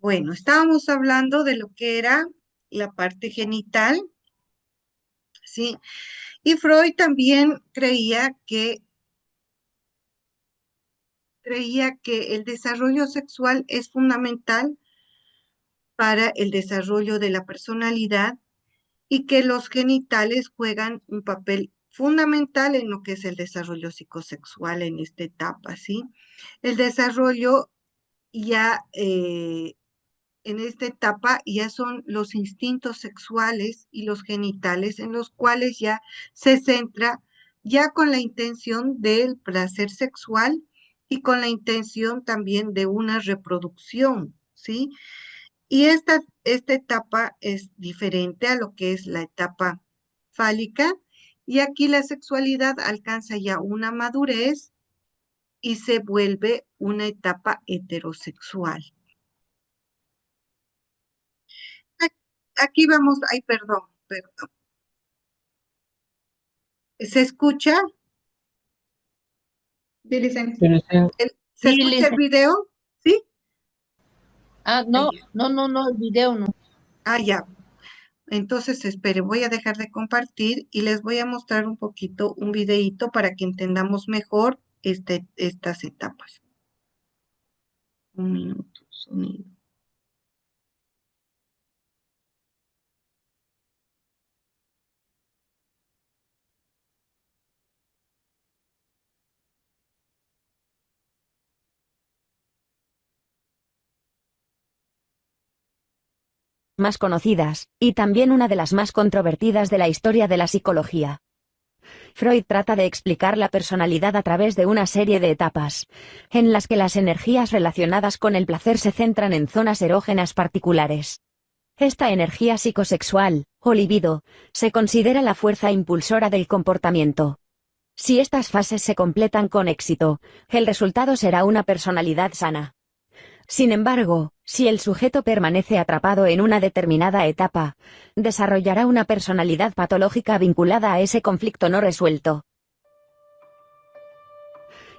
Bueno, estábamos hablando de lo que era la parte genital, ¿sí? Y Freud también creía que el desarrollo sexual es fundamental para el desarrollo de la personalidad y que los genitales juegan un papel fundamental en lo que es el desarrollo psicosexual en esta etapa, ¿sí? El desarrollo ya en esta etapa ya son los instintos sexuales y los genitales en los cuales ya se centra ya con la intención del placer sexual y con la intención también de una reproducción, ¿sí? Y esta etapa es diferente a lo que es la etapa fálica, y aquí la sexualidad alcanza ya una madurez y se vuelve una etapa heterosexual. Aquí vamos, ay, perdón. ¿Se escucha? Dilicen. ¿Se Sí, escucha el video? ¿Sí? no, no, el video no. Ah, ya. Entonces, espere, voy a dejar de compartir y les voy a mostrar un poquito un videíto para que entendamos mejor estas etapas. Un minuto, sonido. Más conocidas, y también una de las más controvertidas de la historia de la psicología. Freud trata de explicar la personalidad a través de una serie de etapas, en las que las energías relacionadas con el placer se centran en zonas erógenas particulares. Esta energía psicosexual, o libido, se considera la fuerza impulsora del comportamiento. Si estas fases se completan con éxito, el resultado será una personalidad sana. Sin embargo, si el sujeto permanece atrapado en una determinada etapa, desarrollará una personalidad patológica vinculada a ese conflicto no resuelto.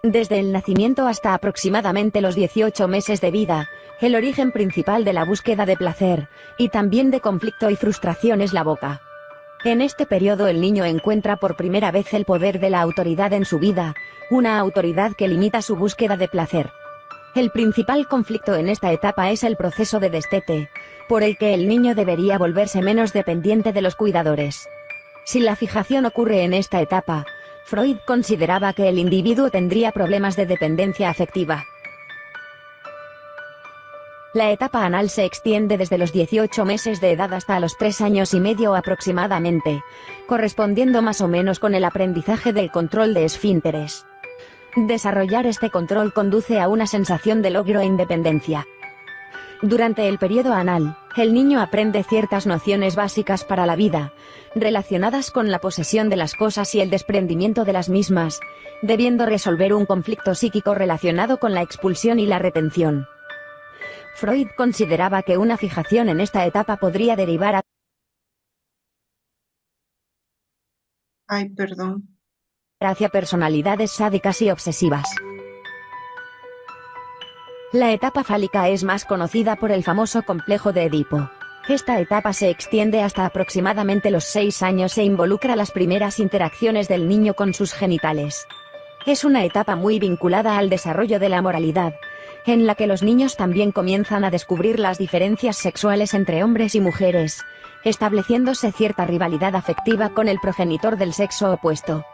Desde el nacimiento hasta aproximadamente los 18 meses de vida, el origen principal de la búsqueda de placer, y también de conflicto y frustración es la boca. En este periodo el niño encuentra por primera vez el poder de la autoridad en su vida, una autoridad que limita su búsqueda de placer. El principal conflicto en esta etapa es el proceso de destete, por el que el niño debería volverse menos dependiente de los cuidadores. Si la fijación ocurre en esta etapa, Freud consideraba que el individuo tendría problemas de dependencia afectiva. La etapa anal se extiende desde los 18 meses de edad hasta los 3 años y medio aproximadamente, correspondiendo más o menos con el aprendizaje del control de esfínteres. Desarrollar este control conduce a una sensación de logro e independencia. Durante el periodo anal, el niño aprende ciertas nociones básicas para la vida, relacionadas con la posesión de las cosas y el desprendimiento de las mismas, debiendo resolver un conflicto psíquico relacionado con la expulsión y la retención. Freud consideraba que una fijación en esta etapa podría derivar Ay, perdón. hacia personalidades sádicas y obsesivas. La etapa fálica es más conocida por el famoso complejo de Edipo. Esta etapa se extiende hasta aproximadamente los 6 años e involucra las primeras interacciones del niño con sus genitales. Es una etapa muy vinculada al desarrollo de la moralidad, en la que los niños también comienzan a descubrir las diferencias sexuales entre hombres y mujeres, estableciéndose cierta rivalidad afectiva con el progenitor del sexo opuesto.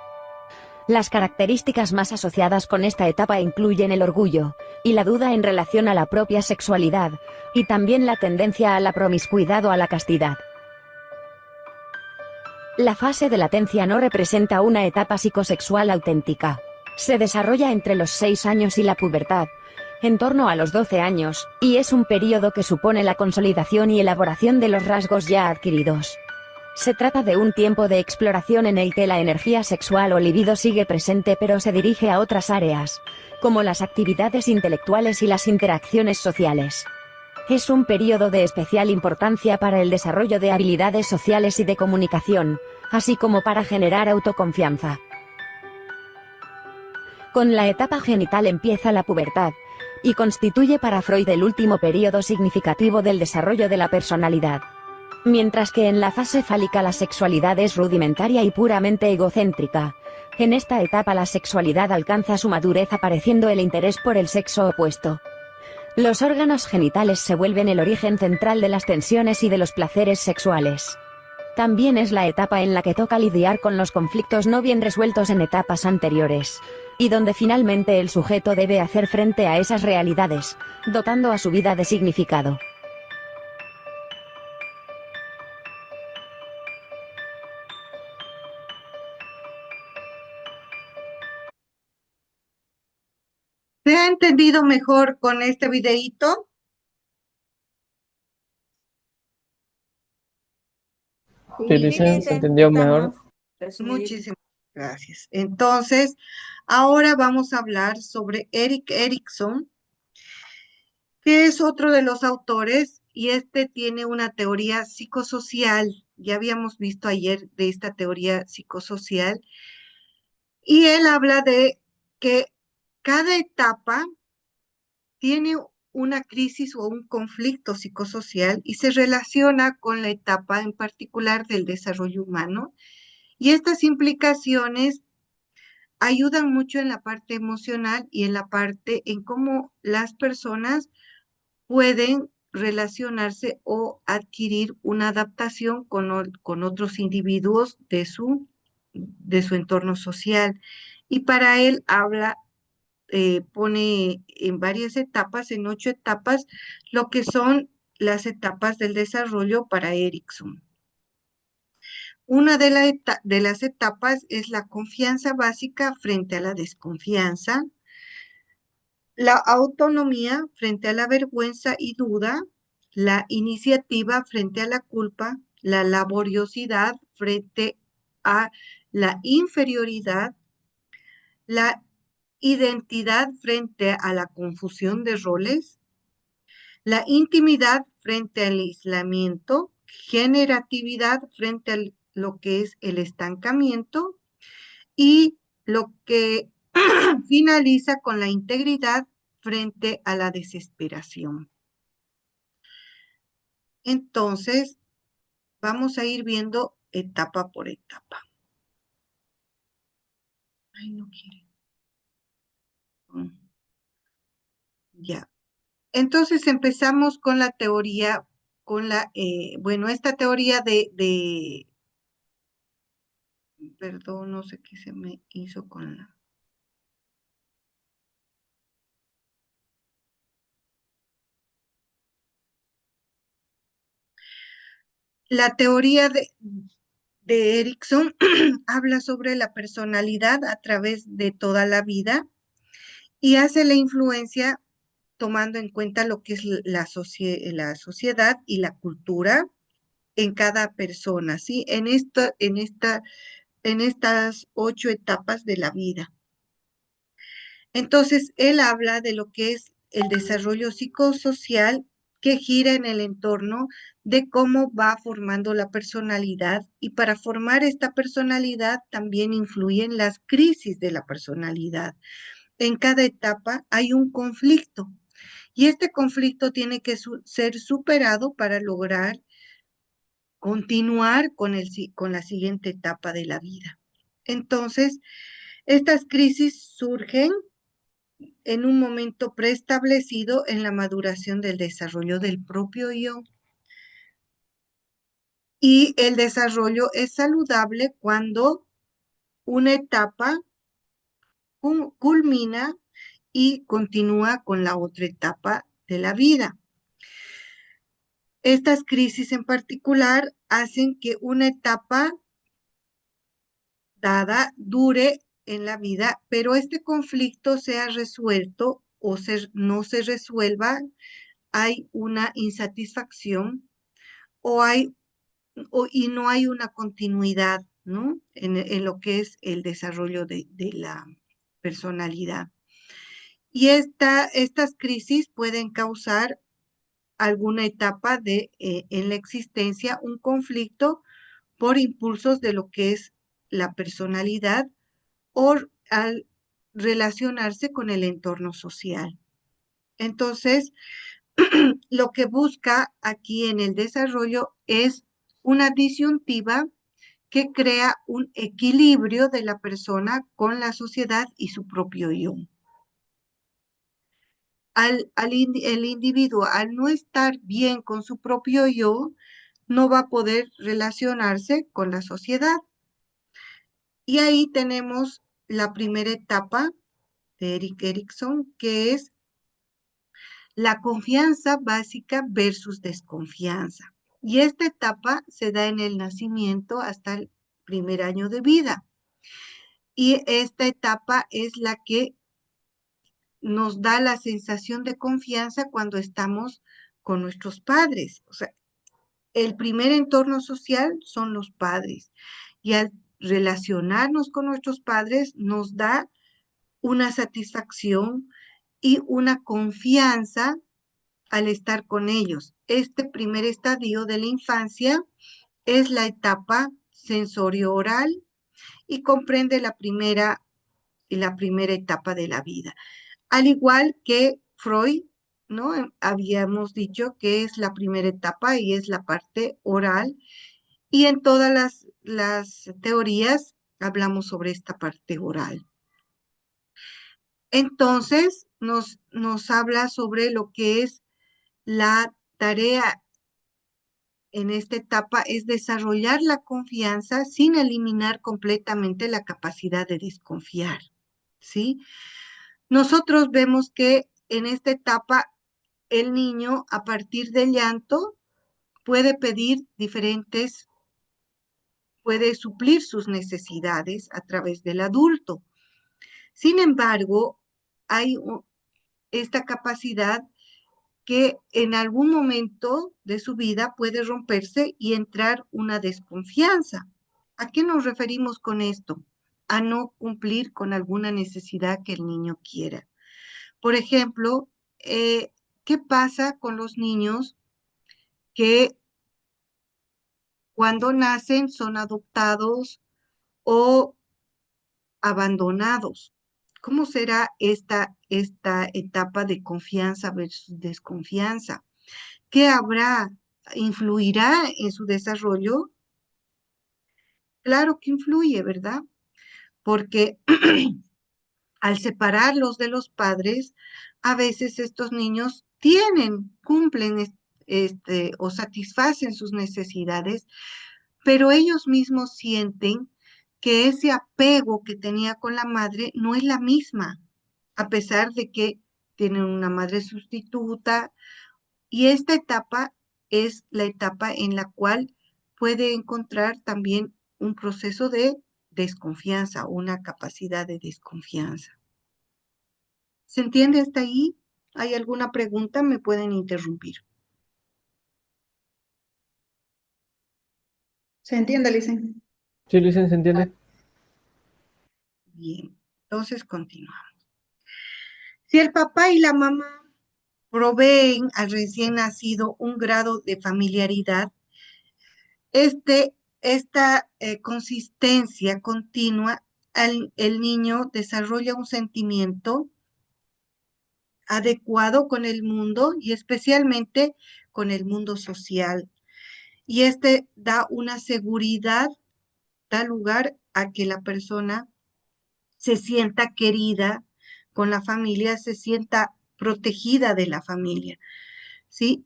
Las características más asociadas con esta etapa incluyen el orgullo, y la duda en relación a la propia sexualidad, y también la tendencia a la promiscuidad o a la castidad. La fase de latencia no representa una etapa psicosexual auténtica. Se desarrolla entre los 6 años y la pubertad, en torno a los 12 años, y es un período que supone la consolidación y elaboración de los rasgos ya adquiridos. Se trata de un tiempo de exploración en el que la energía sexual o libido sigue presente pero se dirige a otras áreas, como las actividades intelectuales y las interacciones sociales. Es un período de especial importancia para el desarrollo de habilidades sociales y de comunicación, así como para generar autoconfianza. Con la etapa genital empieza la pubertad, y constituye para Freud el último período significativo del desarrollo de la personalidad. Mientras que en la fase fálica la sexualidad es rudimentaria y puramente egocéntrica, en esta etapa la sexualidad alcanza su madurez apareciendo el interés por el sexo opuesto. Los órganos genitales se vuelven el origen central de las tensiones y de los placeres sexuales. También es la etapa en la que toca lidiar con los conflictos no bien resueltos en etapas anteriores, y donde finalmente el sujeto debe hacer frente a esas realidades, dotando a su vida de significado. ¿Se ha entendido mejor con este videíto? Sí, dicen, se entendió mejor. Muchísimas gracias. Entonces, ahora vamos a hablar sobre Erik Erikson, que es otro de los autores, y este tiene una teoría psicosocial. Ya habíamos visto ayer de esta teoría psicosocial, y él habla de que cada etapa tiene una crisis o un conflicto psicosocial y se relaciona con la etapa en particular del desarrollo humano. Y estas implicaciones ayudan mucho en la parte emocional y en la parte en cómo las personas pueden relacionarse o adquirir una adaptación con otros individuos de su entorno social. Y para él pone en varias etapas, en 8 etapas, lo que son las etapas del desarrollo para Erikson. Una de las etapas es la confianza básica frente a la desconfianza, la autonomía frente a la vergüenza y duda, la iniciativa frente a la culpa, la laboriosidad frente a la inferioridad, la identidad frente a la confusión de roles, la intimidad frente al aislamiento, generatividad frente a lo que es el estancamiento y lo que finaliza con la integridad frente a la desesperación. Entonces, vamos a ir viendo etapa por etapa. Ay, no quiere. Ya. Entonces empezamos con la teoría, esta teoría perdón, no sé qué se me hizo con la... La teoría de Erikson habla sobre la personalidad a través de toda la vida y hace la influencia tomando en cuenta lo que es la sociedad y la cultura en cada persona, ¿sí? En estas 8 etapas de la vida. Entonces, él habla de lo que es el desarrollo psicosocial que gira en el entorno de cómo va formando la personalidad, y para formar esta personalidad también influyen las crisis de la personalidad. En cada etapa hay un conflicto y este conflicto tiene que ser superado para lograr continuar con la siguiente etapa de la vida. Entonces, estas crisis surgen en un momento preestablecido en la maduración del desarrollo del propio yo. Y el desarrollo es saludable cuando una etapa culmina y continúa con la otra etapa de la vida. Estas crisis en particular hacen que una etapa dada dure en la vida, pero este conflicto sea resuelto o no se resuelva, hay una insatisfacción y no hay una continuidad, ¿no? En lo que es el desarrollo de la personalidad. Y estas crisis pueden causar alguna etapa en la existencia, un conflicto por impulsos de lo que es la personalidad o al relacionarse con el entorno social. Entonces, lo que busca aquí en el desarrollo es una disyuntiva que crea un equilibrio de la persona con la sociedad y su propio yo. El individuo, al no estar bien con su propio yo, no va a poder relacionarse con la sociedad. Y ahí tenemos la primera etapa de Erik Erikson, que es la confianza básica versus desconfianza. Y esta etapa se da en el nacimiento hasta el primer año de vida. Y esta etapa es la que nos da la sensación de confianza cuando estamos con nuestros padres. O sea, el primer entorno social son los padres. Y al relacionarnos con nuestros padres nos da una satisfacción y una confianza al estar con ellos. Este primer estadio de la infancia es la etapa sensorio-oral y comprende la primera etapa de la vida. Al igual que Freud, ¿no? Habíamos dicho que es la primera etapa y es la parte oral, y en todas las teorías hablamos sobre esta parte oral. Entonces, nos habla sobre lo que es la tarea en esta etapa, es desarrollar la confianza sin eliminar completamente la capacidad de desconfiar, ¿sí? Nosotros vemos que en esta etapa el niño, a partir del llanto, puede suplir sus necesidades a través del adulto. Sin embargo, hay esta capacidad que en algún momento de su vida puede romperse y entrar una desconfianza. ¿A qué nos referimos con esto? A no cumplir con alguna necesidad que el niño quiera. Por ejemplo, ¿qué pasa con los niños que cuando nacen son adoptados o abandonados? ¿Cómo será esta etapa de confianza versus desconfianza? ¿Qué habrá? ¿Influirá en su desarrollo? Claro que influye, ¿verdad? Porque al separarlos de los padres, a veces estos niños cumplen o satisfacen sus necesidades, pero ellos mismos sienten que ese apego que tenía con la madre no es la misma, a pesar de que tienen una madre sustituta. Y esta etapa es la etapa en la cual puede encontrar también un proceso de desconfianza, una capacidad de desconfianza. ¿Se entiende hasta ahí? ¿Hay alguna pregunta? Me pueden interrumpir. ¿Se entiende, Licen? Sí, Licen, ¿se entiende? Bien, entonces continuamos. Si el papá y la mamá proveen al recién nacido un grado de familiaridad, esta consistencia continua, el niño desarrolla un sentimiento adecuado con el mundo y especialmente con el mundo social. Y da una seguridad, da lugar a que la persona se sienta querida con la familia, se sienta protegida de la familia, ¿sí?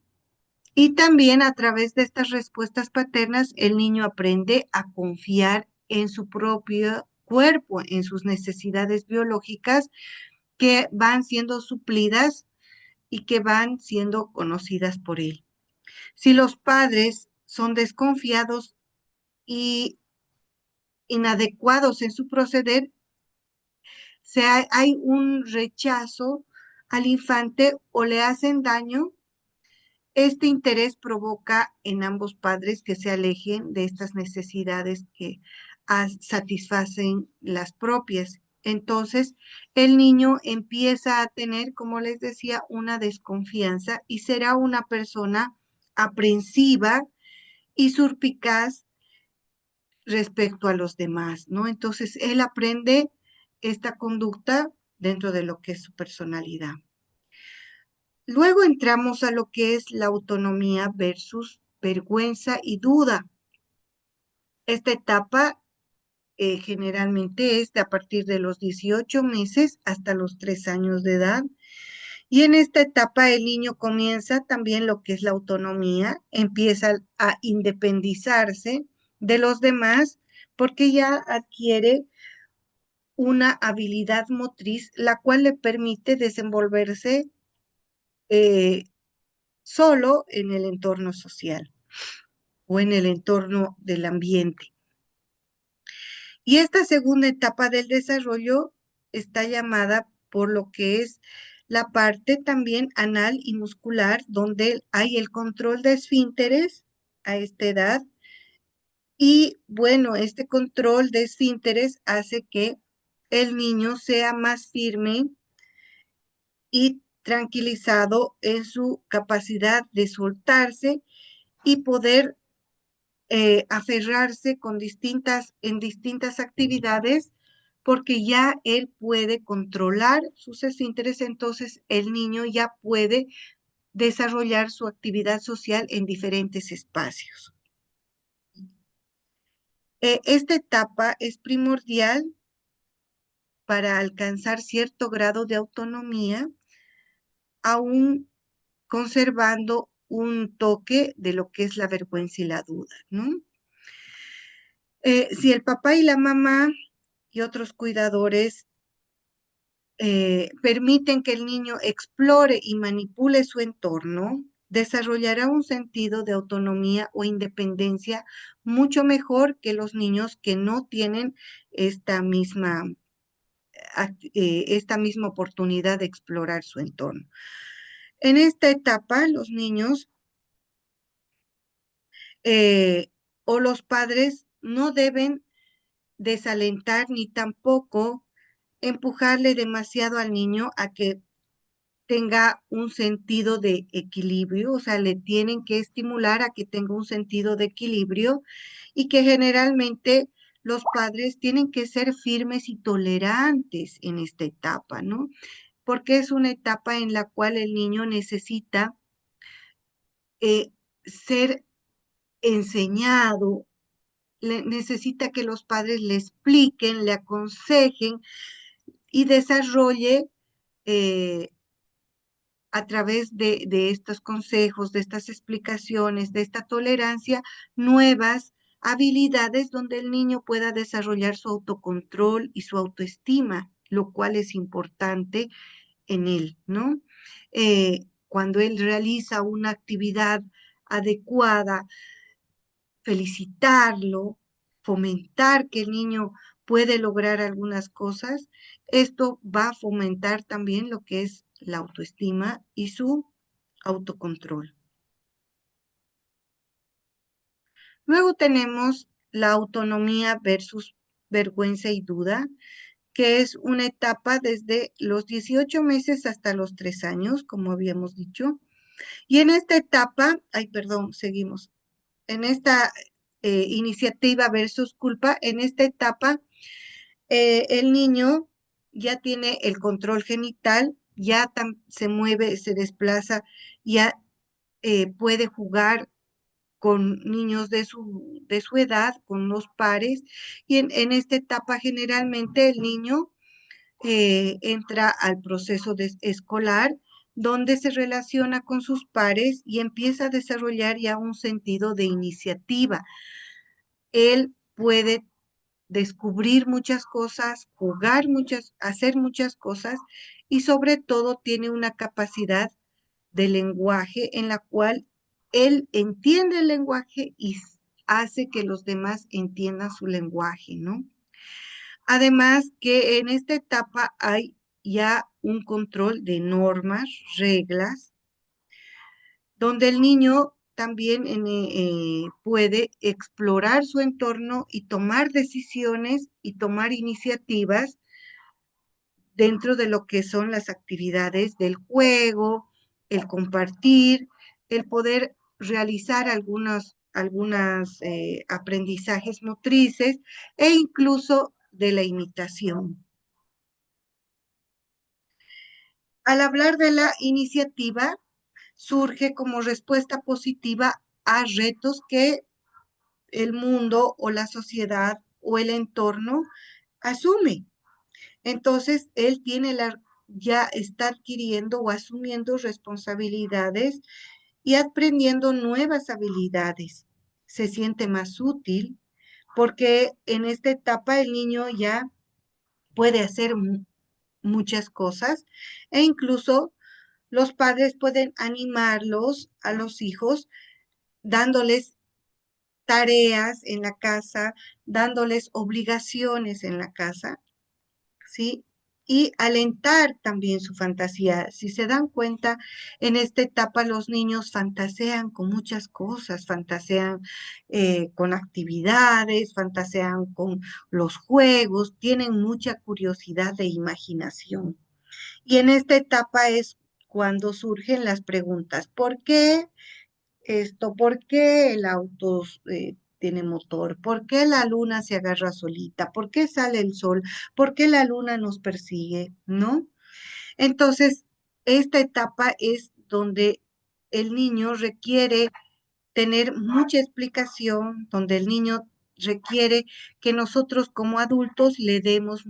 Y también a través de estas respuestas paternas, el niño aprende a confiar en su propio cuerpo, en sus necesidades biológicas que van siendo suplidas y que van siendo conocidas por él. Si los padres son desconfiados y inadecuados en su proceder, hay un rechazo al infante o le hacen daño. Este interés provoca en ambos padres que se alejen de estas necesidades que satisfacen las propias. Entonces, el niño empieza a tener, como les decía, una desconfianza y será una persona aprensiva y suspicaz respecto a los demás, ¿no? Entonces, él aprende esta conducta dentro de lo que es su personalidad. Luego entramos a lo que es la autonomía versus vergüenza y duda. Esta etapa generalmente es de a partir de los 18 meses hasta los 3 años de edad. Y en esta etapa el niño comienza también lo que es la autonomía, empieza a independizarse de los demás porque ya adquiere una habilidad motriz, la cual le permite desenvolverse solo en el entorno social o en el entorno del ambiente. Y esta segunda etapa del desarrollo está llamada por lo que es la parte también anal y muscular, donde hay el control de esfínteres a esta edad. Y bueno, este control de esfínteres hace que el niño sea más firme y tranquilizado en su capacidad de soltarse y poder aferrarse en distintas actividades, porque ya él puede controlar sus esfínteres, entonces el niño ya puede desarrollar su actividad social en diferentes espacios. Esta etapa es primordial para alcanzar cierto grado de autonomía, aún conservando un toque de lo que es la vergüenza y la duda, ¿no? Si el papá y la mamá y otros cuidadores permiten que el niño explore y manipule su entorno, desarrollará un sentido de autonomía o independencia mucho mejor que los niños que no tienen esta misma oportunidad de explorar su entorno. En esta etapa, los niños o los padres no deben desalentar ni tampoco empujarle demasiado al niño a que tenga un sentido de equilibrio, o sea, le tienen que estimular a que tenga un sentido de equilibrio y que generalmente los padres tienen que ser firmes y tolerantes en esta etapa, ¿no? Porque es una etapa en la cual el niño necesita ser enseñado, necesita que los padres le expliquen, le aconsejen y desarrolle a través de estos consejos, de estas explicaciones, de esta tolerancia, nuevas habilidades donde el niño pueda desarrollar su autocontrol y su autoestima, lo cual es importante en él, ¿no? Cuando él realiza una actividad adecuada, felicitarlo, fomentar que el niño puede lograr algunas cosas, esto va a fomentar también lo que es la autoestima y su autocontrol. Luego tenemos la autonomía versus vergüenza y duda, que es una etapa desde los 18 meses hasta los 3 años, como habíamos dicho. Y en esta etapa, seguimos. En esta iniciativa versus culpa, en esta etapa, el niño ya tiene el control genital, ya se mueve, se desplaza, ya puede jugar con niños de su edad, con los pares, y en esta etapa generalmente el niño entra al proceso escolar, donde se relaciona con sus pares y empieza a desarrollar ya un sentido de iniciativa. Él puede descubrir muchas cosas, hacer muchas cosas, y sobre todo tiene una capacidad de lenguaje en la cual él entiende el lenguaje y hace que los demás entiendan su lenguaje, ¿no? Además que en esta etapa hay ya un control de normas, reglas, donde el niño también puede explorar su entorno y tomar decisiones y tomar iniciativas dentro de lo que son las actividades del juego, el compartir, el poder realizar algunos aprendizajes motrices e incluso de la imitación. Al hablar de la iniciativa, surge como respuesta positiva a retos que el mundo o la sociedad o el entorno asume. Entonces, él ya está adquiriendo o asumiendo responsabilidades y aprendiendo nuevas habilidades. Se siente más útil porque en esta etapa el niño ya puede hacer muchas cosas e incluso los padres pueden animarlos a los hijos dándoles tareas en la casa, dándoles obligaciones en la casa, ¿sí? Y alentar también su fantasía. Si se dan cuenta, en esta etapa los niños fantasean con muchas cosas, fantasean con actividades, fantasean con los juegos, tienen mucha curiosidad e imaginación. Y en esta etapa es cuando surgen las preguntas, ¿por qué esto? ¿Por qué el auto tiene motor? ¿Por qué la luna se agarra solita? ¿Por qué sale el sol? ¿Por qué la luna nos persigue? ¿No? Entonces, esta etapa es donde el niño requiere tener mucha explicación, donde el niño requiere que nosotros como adultos le demos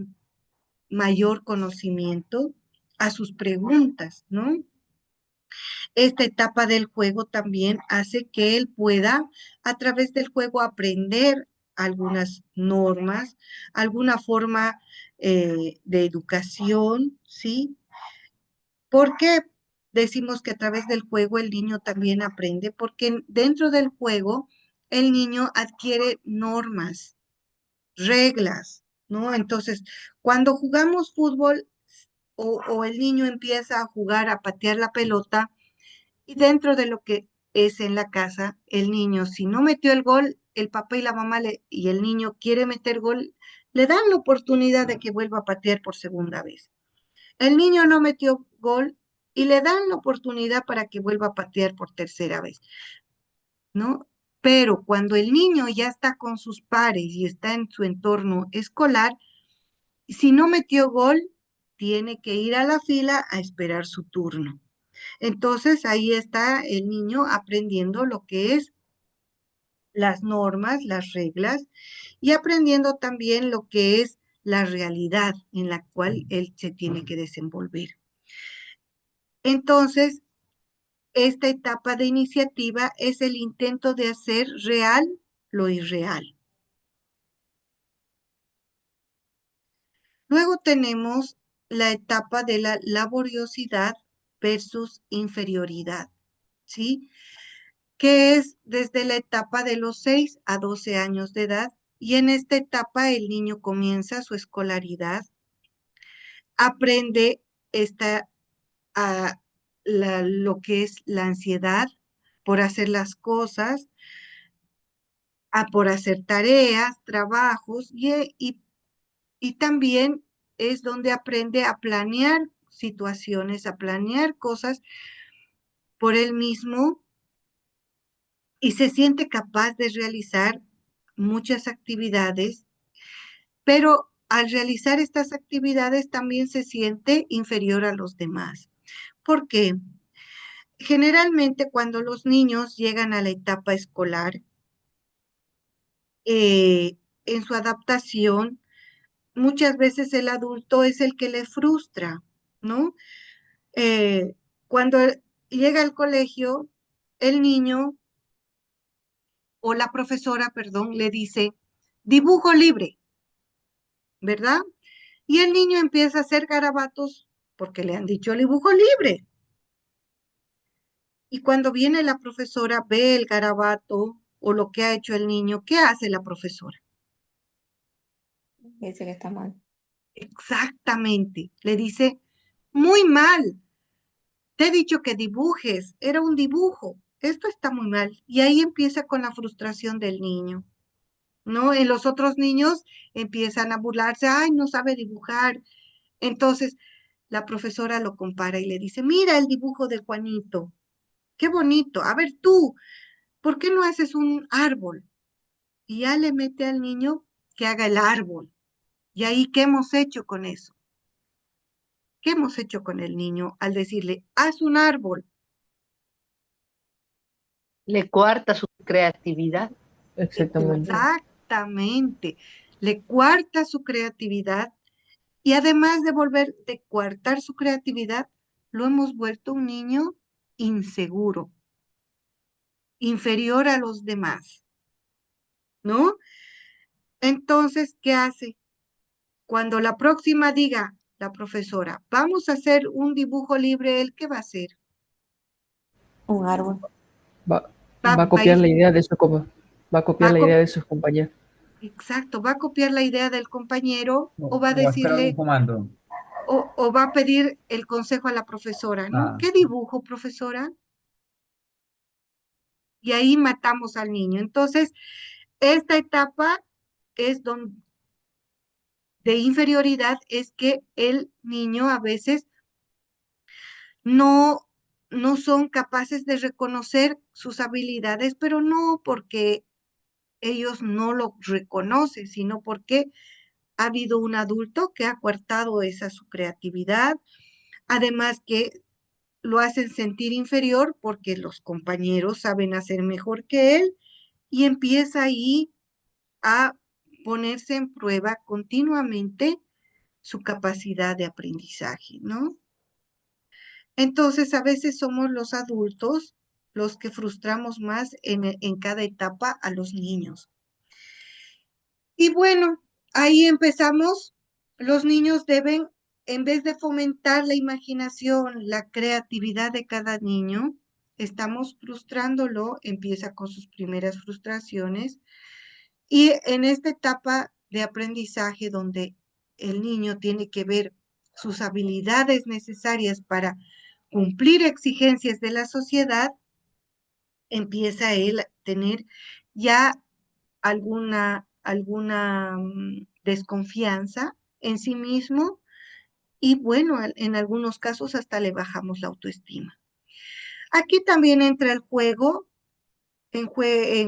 mayor conocimiento a sus preguntas, ¿no? Esta etapa del juego también hace que él pueda, a través del juego, aprender algunas normas, alguna forma de educación, ¿sí? ¿Por qué decimos que a través del juego el niño también aprende? Porque dentro del juego el niño adquiere normas, reglas, ¿no? Entonces, cuando jugamos fútbol o el niño empieza a jugar, a patear la pelota, y dentro de lo que es en la casa, el niño, si no metió el gol, el papá y la mamá y el niño quiere meter gol, le dan la oportunidad de que vuelva a patear por segunda vez. El niño no metió gol y le dan la oportunidad para que vuelva a patear por tercera vez, ¿no? Pero cuando el niño ya está con sus pares y está en su entorno escolar, si no metió gol, tiene que ir a la fila a esperar su turno. Entonces ahí está el niño aprendiendo lo que es las normas, las reglas, y aprendiendo también lo que es la realidad en la cual él se tiene que desenvolver. Entonces, esta etapa de iniciativa es el intento de hacer real lo irreal. Luego tenemos la etapa de la laboriosidad versus inferioridad, ¿sí? Que es desde la etapa de los 6 a 12 años de edad, y en esta etapa el niño comienza su escolaridad, aprende esta a lo que es la ansiedad por hacer las cosas, por hacer tareas, trabajos, y también es donde aprende a planear situaciones, a planear cosas por él mismo y se siente capaz de realizar muchas actividades, pero al realizar estas actividades también se siente inferior a los demás. ¿Por qué? Generalmente cuando los niños llegan a la etapa escolar, en su adaptación, muchas veces el adulto es el que le frustra, ¿no? Cuando llega al colegio, el niño o la profesora, perdón, le dice, dibujo libre, ¿verdad? Y el niño empieza a hacer garabatos porque le han dicho el dibujo libre. Y cuando viene la profesora, ve el garabato o lo que ha hecho el niño, ¿qué hace la profesora? Dice que está mal. Exactamente, le dice, muy mal, te he dicho que dibujes, era un dibujo, esto está muy mal. Y ahí empieza con la frustración del niño, ¿no? En los otros niños empiezan a burlarse, ay, no sabe dibujar. Entonces, la profesora lo compara y le dice, mira el dibujo de Juanito, qué bonito, a ver tú, ¿por qué no haces un árbol? Y ya le mete al niño que haga el árbol. Y ahí, ¿qué hemos hecho con eso? ¿Qué hemos hecho con el niño al decirle, haz un árbol? Le coarta su creatividad. Exactamente. Exactamente. Le cuarta su creatividad y además de coartar su creatividad, lo hemos vuelto un niño inseguro, inferior a los demás, ¿no? Entonces, ¿qué hace? Cuando la próxima diga la profesora, vamos a hacer un dibujo libre, ¿él qué va a hacer? Un árbol. Va, Va, va a va a copiar ir- la idea de va a va copiar a la co- idea de sus compañeros. exacto, va a copiar la idea del compañero o va a O a esperar un decirle, comando. o va a pedir el consejo a la profesora, ¿no? Ah, ¿Qué dibujo, profesora? Y ahí matamos al niño. Entonces, esta etapa es de inferioridad, es que el niño a veces no, no son capaces de reconocer sus habilidades, pero no porque ellos no lo reconocen, sino porque ha habido un adulto que ha coartado esa su creatividad, además que lo hacen sentir inferior porque los compañeros saben hacer mejor que él y empieza ahí a ponerse en prueba continuamente su capacidad de aprendizaje, ¿no? Entonces, a veces somos los adultos los que frustramos más en cada etapa a los niños. Y bueno, ahí empezamos. Los niños deben, en vez de fomentar la imaginación, la creatividad de cada niño, estamos frustrándolo, empieza con sus primeras frustraciones. Y en esta etapa de aprendizaje donde el niño tiene que ver sus habilidades necesarias para cumplir exigencias de la sociedad, empieza él a tener ya alguna desconfianza en sí mismo y bueno, en algunos casos hasta le bajamos la autoestima. Aquí también entra el juego, en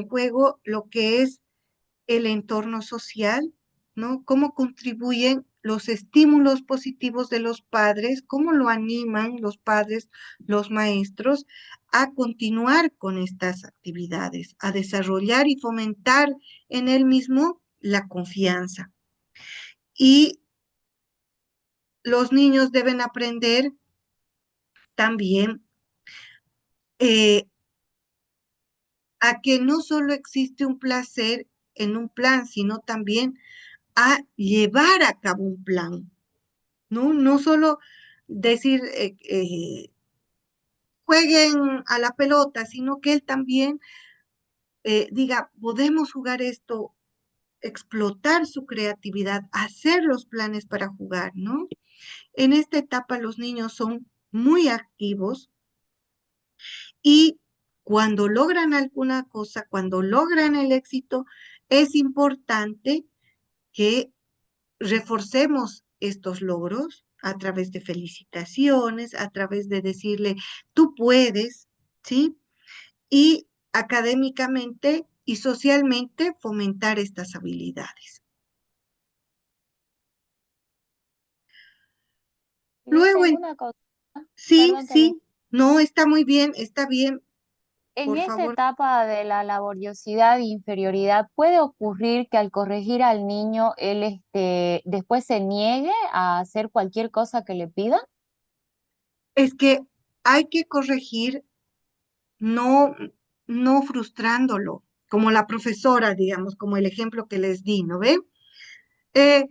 juego lo que es el entorno social, ¿no? Cómo contribuyen los estímulos positivos de los padres, cómo lo animan los padres, los maestros a continuar con estas actividades, a desarrollar y fomentar en él mismo la confianza. Y los niños deben aprender también a que no solo existe un placer en un plan, sino también a llevar a cabo un plan, ¿no? No solo decir jueguen a la pelota, sino que él también diga, podemos jugar esto, explotar su creatividad, hacer los planes para jugar, ¿no? En esta etapa los niños son muy activos, y cuando logran alguna cosa, cuando logran el éxito, es importante que reforcemos estos logros a través de felicitaciones, a través de decirle, tú puedes, ¿sí? Y académicamente y socialmente fomentar estas habilidades. Liz, Luego, tengo una cosa, sí, perdón que le... sí, no, está bien, En por esta favor. etapa de la laboriosidad e inferioridad, ¿puede ocurrir que al corregir al niño, él después se niegue a hacer cualquier cosa que le pidan? Es que hay que corregir, no, no frustrándolo, como la profesora, digamos, como el ejemplo que les di, ¿no ve? Eh,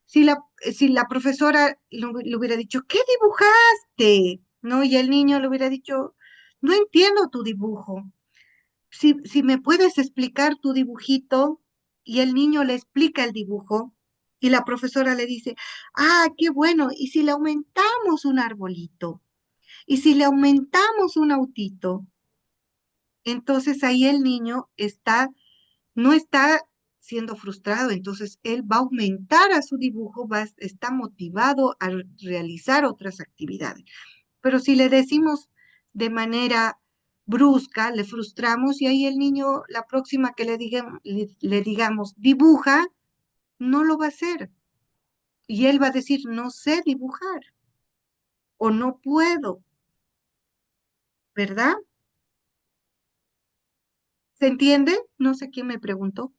si la profesora le hubiera dicho, ¿qué dibujaste? ¿No? Y el niño le hubiera dicho, no entiendo tu dibujo. Si me puedes explicar tu dibujito, y el niño le explica el dibujo, y la profesora le dice, ah, qué bueno, y si le aumentamos un arbolito, y si le aumentamos un autito, entonces ahí el niño no está siendo frustrado, entonces él va a aumentar a su dibujo, está motivado a realizar otras actividades. Pero si le decimos de manera brusca, le frustramos, y ahí el niño, la próxima que le digamos, dibuja, no lo va a hacer. Y él va a decir, no sé dibujar o no puedo, ¿verdad? ¿Se entiende? No sé quién me preguntó.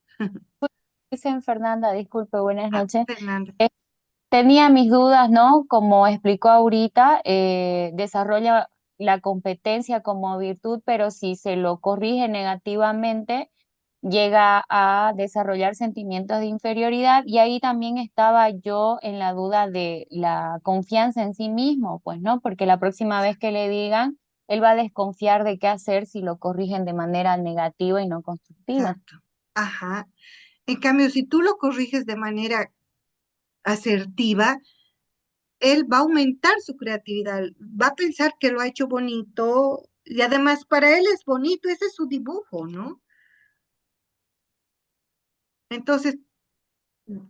Dicen Fernanda, disculpe, buenas Ah, noches. Fernanda. Tenía mis dudas, ¿no? Como explicó ahorita, desarrolla la competencia como virtud, pero si se lo corrige negativamente, llega a desarrollar sentimientos de inferioridad, y ahí también estaba yo en la duda de la confianza en sí mismo, pues, ¿no? Porque la próxima vez que le digan, él va a desconfiar de qué hacer si lo corrigen de manera negativa y no constructiva. Exacto. Ajá. En cambio, si tú lo corriges de manera asertiva, él va a aumentar su creatividad, va a pensar que lo ha hecho bonito, y además para él es bonito, ese es su dibujo, ¿no? Entonces,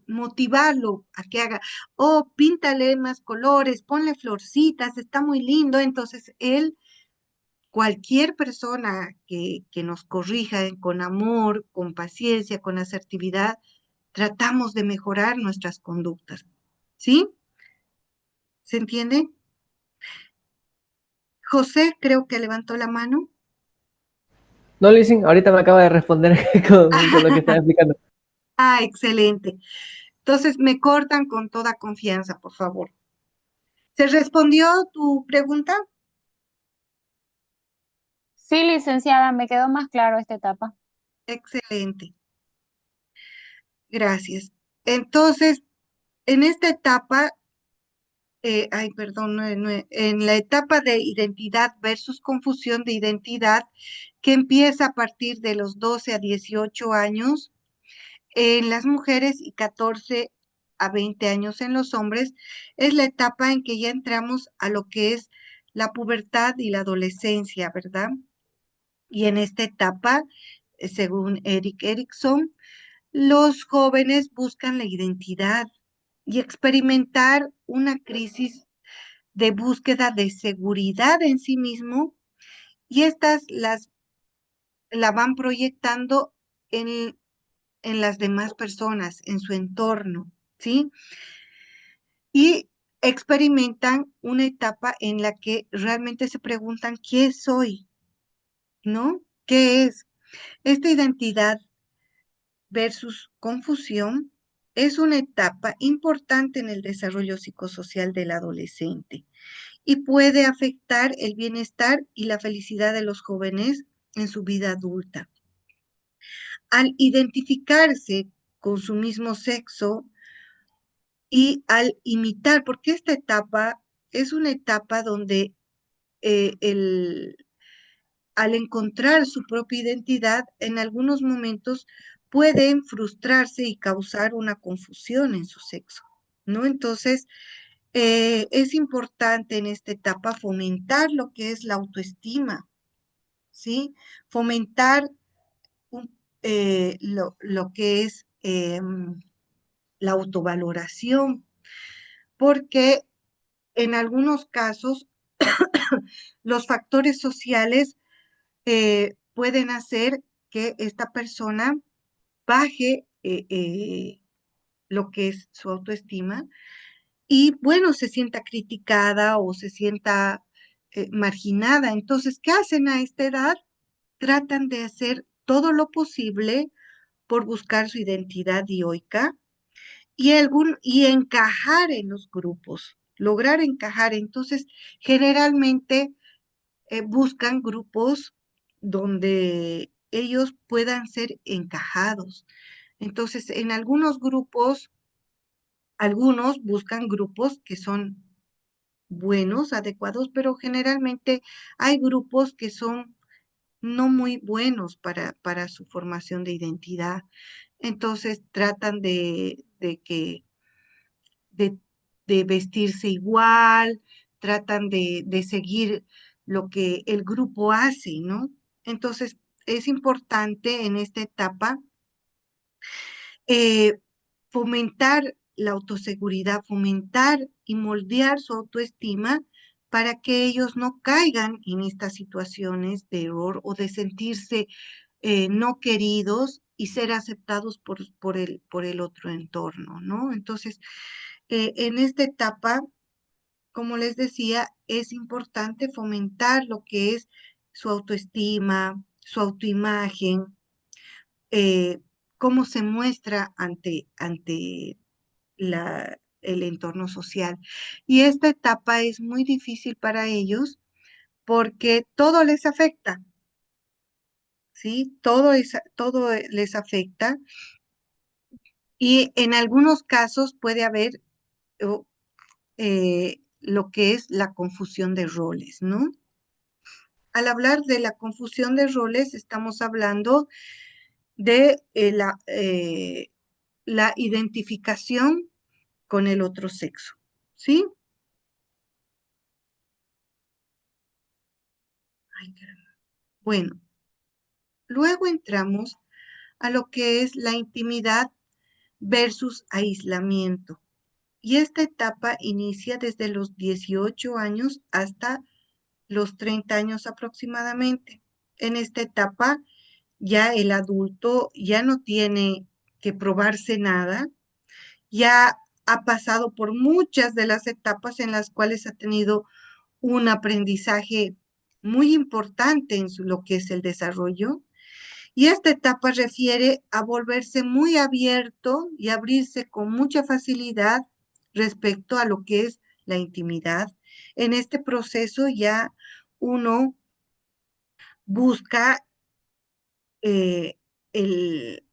motivarlo a que haga, oh, píntale más colores, ponle florcitas, está muy lindo. Entonces, cualquier persona que nos corrija con amor, con paciencia, con asertividad, tratamos de mejorar nuestras conductas, ¿sí? ¿Se entiende? José, creo que levantó la mano. No, Lizzy, ahorita me acaba de responder con lo que estaba explicando. Ah, excelente. Entonces, me cortan con toda confianza, por favor. ¿Se respondió tu pregunta? Sí, licenciada, me quedó más claro esta etapa. Excelente. Gracias. Entonces, en esta etapa, ay, perdón, en la etapa de identidad versus confusión de identidad, que empieza a partir de los 12 a 18 años en las mujeres y 14 a 20 años en los hombres, es la etapa en que ya entramos a lo que es la pubertad y la adolescencia, ¿verdad? Y en esta etapa, según Eric Erickson, los jóvenes buscan la identidad y experimentar una crisis de búsqueda de seguridad en sí mismo, y estas la van proyectando en, en las demás personas, en su entorno, ¿sí? Y experimentan una etapa en la que realmente se preguntan, ¿qué soy? ¿No? ¿Qué es? Esta identidad versus confusión es una etapa importante en el desarrollo psicosocial del adolescente y puede afectar el bienestar y la felicidad de los jóvenes en su vida adulta. Al identificarse con su mismo sexo y al imitar, porque esta etapa es una etapa donde al encontrar su propia identidad, en algunos momentos pueden frustrarse y causar una confusión en su sexo, ¿no? Entonces, Es importante en esta etapa fomentar lo que es la autoestima, ¿sí? Fomentar lo que es la autovaloración, porque en algunos casos los factores sociales pueden hacer que esta persona baje lo que es su autoestima y, bueno, se sienta criticada o se sienta marginada. Entonces, ¿qué hacen a esta edad? Tratan de hacer todo lo posible por buscar su identidad dioica y encajar en los grupos, lograr encajar. Entonces, generalmente buscan grupos donde ellos puedan ser encajados. Entonces, en algunos grupos, algunos buscan grupos que son buenos, adecuados, pero generalmente hay grupos que son no muy buenos para su formación de identidad. Entonces tratan de, de vestirse igual, tratan de seguir lo que el grupo hace, ¿no? Entonces es importante en esta etapa eh, fomentar la autoseguridad, fomentar y moldear su autoestima para que ellos no caigan en estas situaciones de error o de sentirse no queridos y ser aceptados por el otro entorno, ¿no? Entonces, en esta etapa, como les decía, es importante fomentar lo que es su autoestima, su autoimagen, eh, cómo se muestra ante el entorno social. Y esta etapa es muy difícil para ellos porque todo les afecta, ¿sí? Todo les afecta y en algunos casos puede haber lo que es la confusión de roles, ¿no? Al hablar de la confusión de roles, estamos hablando de la identificación con el otro sexo, ¿sí? Ay, caramba. Bueno, luego entramos a lo que es la intimidad versus aislamiento. Y esta etapa inicia desde los 18 años hasta los 30 años aproximadamente. En esta etapa ya el adulto ya no tiene que probarse nada, ya ha pasado por muchas de las etapas en las cuales ha tenido un aprendizaje muy importante en lo que es el desarrollo. Y esta etapa refiere a volverse muy abierto y abrirse con mucha facilidad respecto a lo que es la intimidad. En este proceso ya uno busca eh, el,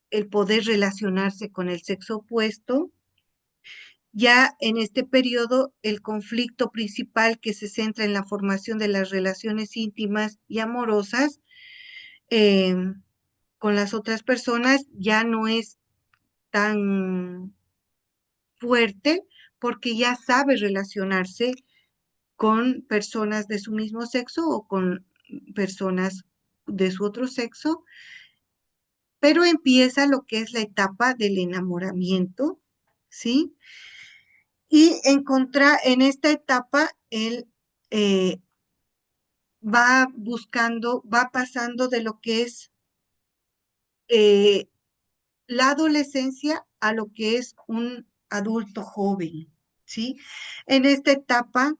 el poder relacionarse con el sexo opuesto. Ya en este periodo, el conflicto principal que se centra en la formación de las relaciones íntimas y amorosas eh, con las otras personas ya no es tan fuerte porque ya sabe relacionarse con personas de su mismo sexo o con personas de su otro sexo, pero empieza lo que es la etapa del enamoramiento, ¿sí? Y en esta etapa él eh, va buscando, va pasando de lo que es eh, la adolescencia a lo que es un adulto joven, ¿sí? En esta etapa